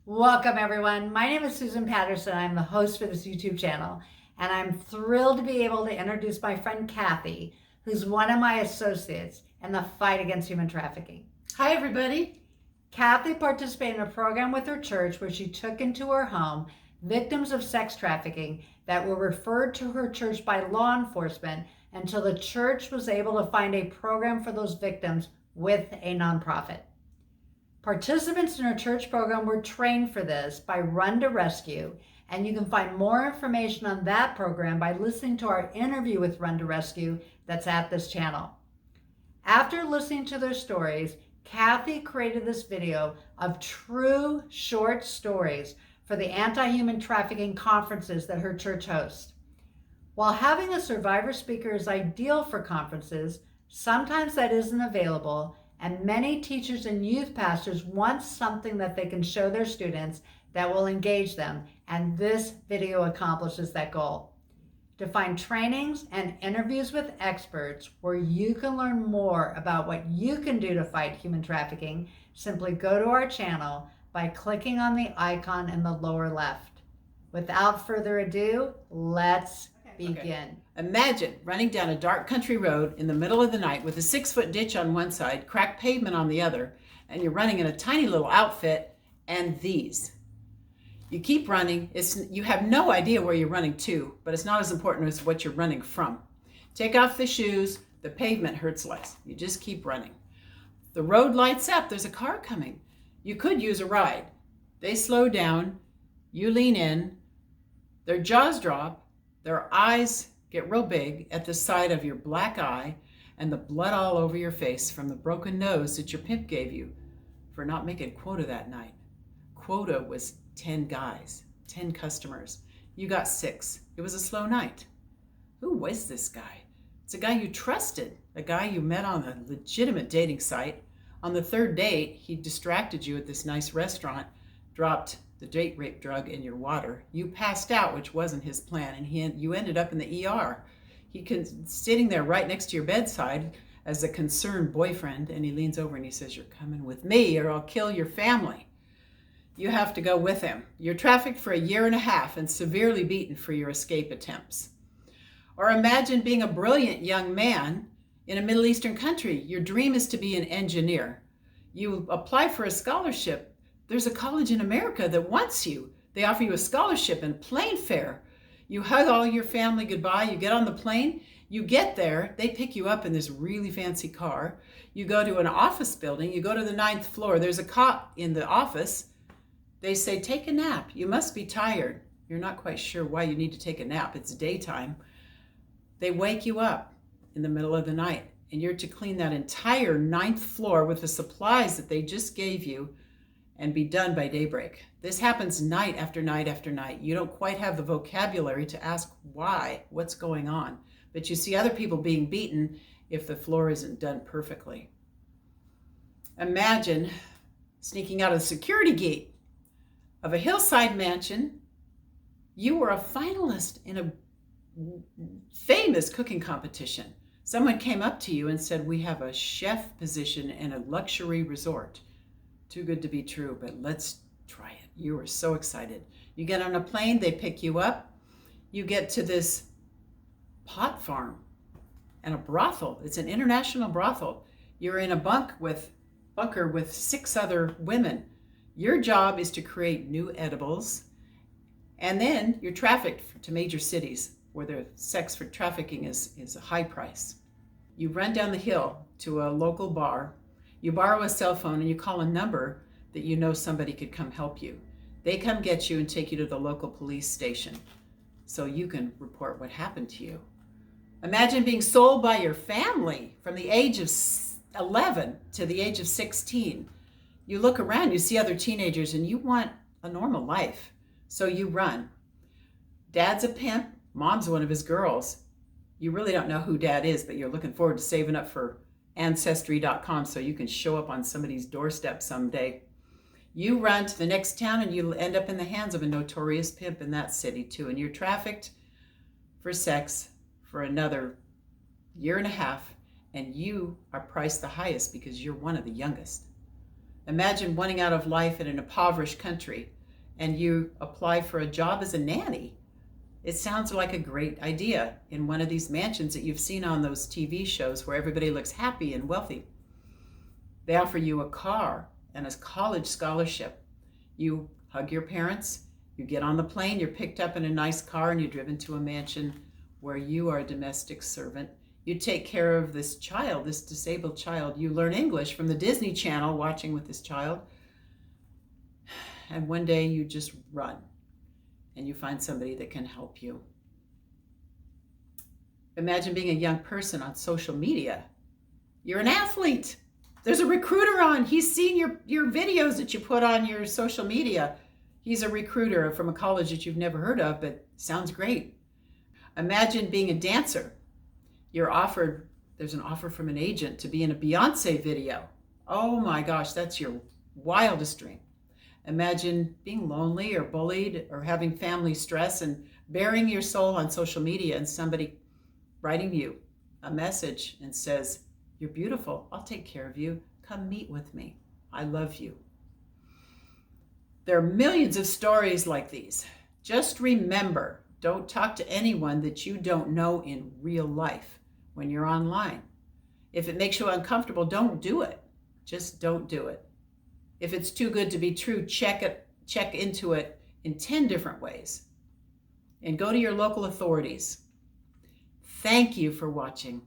Welcome, everyone. My name is Susan Patterson. I'm the host for this YouTube channel, and I'm thrilled to be able to introduce my friend Kathy, who's one of my associates in the fight against human trafficking. Hi, everybody. Kathy participated in a program with her church where she took into her home victims of sex trafficking that were referred to her church by law enforcement until the church was able to find a program for those victims with a nonprofit. Participants in our church program were trained for this by Run to Rescue, and you can find more information on that program by listening to our interview with Run to Rescue that's at this channel. After listening to their stories, Kathy created this video of true short stories for the anti-human trafficking conferences that her church hosts. While having a survivor speaker is ideal for conferences, sometimes that isn't available, and many teachers and youth pastors want something that they can show their students that will engage them, and this video accomplishes that goal. To find trainings and interviews with experts where you can learn more about what you can do to fight human trafficking, simply go to our channel by clicking on the icon in the lower left. Without further ado, let's begin. Okay. Imagine running down a dark country road in the middle of the night with a 6-foot ditch on one side, cracked pavement on the other, and you're running in a tiny little outfit and these. You keep running. You have no idea where you're running to, but it's not as important as what you're running from. Take off the shoes. The pavement hurts less. You just keep running. The road lights up. There's a car coming. You could use a ride. They slow down. You lean in. Their jaws drop. Their eyes get real big at the side of your black eye and the blood all over your face from the broken nose that your pimp gave you for not making quota that night. Quota was 10 guys, 10 customers. You got 6. It was a slow night. Who was this guy? It's a guy you trusted, a guy you met on a legitimate dating site. On the 3rd date, he distracted you at this nice restaurant, dropped the date rape drug in your water. You passed out, which wasn't his plan, and you ended up in the ER. Sitting there right next to your bedside as a concerned boyfriend, and he leans over and he says, "You're coming with me or I'll kill your family." You have to go with him. You're trafficked for a year and a half and severely beaten for your escape attempts. Or imagine being a brilliant young man in a Middle Eastern country. Your dream is to be an engineer. You apply for a scholarship. There's a college in America that wants you. They offer you a scholarship and plane fare. You hug all your family goodbye. You get on the plane. You get there. They pick you up in this really fancy car. You go to an office building. You go to the 9th floor. There's a cot in the office. They say, "Take a nap. You must be tired." You're not quite sure why you need to take a nap. It's daytime. They wake you up in the middle of the night, and you're to clean that entire 9th floor with the supplies that they just gave you and be done by daybreak. This happens night after night after night. You don't quite have the vocabulary to ask why, what's going on, but you see other people being beaten if the floor isn't done perfectly. Imagine sneaking out of the security gate of a hillside mansion. You were a finalist in a famous cooking competition. Someone came up to you and said, "We have a chef position in a luxury resort. Too good to be true, but let's try it." You were so excited. You get on a plane, they pick you up. You get to this pot farm and a brothel. It's an international brothel. You're in a bunker with 6 other women. Your job is to create new edibles, and then you're trafficked to major cities where the sex for trafficking is a high price. You run down the hill to a local bar. You borrow a cell phone and you call a number that you know somebody could come help you. They come get you and take you to the local police station so you can report what happened to you. Imagine being sold by your family from the age of 11 to the age of 16. You look around, you see other teenagers, and you want a normal life, so you run. Dad's a pimp, mom's one of his girls. You really don't know who dad is, but you're looking forward to saving up for Ancestry.com so you can show up on somebody's doorstep someday. You run to the next town and you end up in the hands of a notorious pimp in that city too, and you're trafficked for sex for another year and a half, and you are priced the highest because you're one of the youngest. Imagine wanting out of life in an impoverished country and you apply for a job as a nanny. It sounds like a great idea in one of these mansions that you've seen on those TV shows where everybody looks happy and wealthy. They offer you a car and a college scholarship. You hug your parents, you get on the plane, you're picked up in a nice car, and you're driven to a mansion where you are a domestic servant. You take care of this child, this disabled child. You learn English from the Disney Channel watching with this child. And one day you just run and you find somebody that can help you. Imagine being a young person on social media. You're an athlete. There's a recruiter on. He's seen your videos that you put on your social media. He's a recruiter from a college that you've never heard of, but sounds great. Imagine being a dancer. There's an offer from an agent to be in a Beyonce video. Oh my gosh, that's your wildest dream. Imagine being lonely or bullied or having family stress and bearing your soul on social media and somebody writing you a message and says, "You're beautiful. I'll take care of you. Come meet with me. I love you." There are millions of stories like these. Just remember, don't talk to anyone that you don't know in real life when you're online. If it makes you uncomfortable, don't do it. Just don't do it. If it's too good to be true, check into it in 10 different ways. And go to your local authorities. Thank you for watching.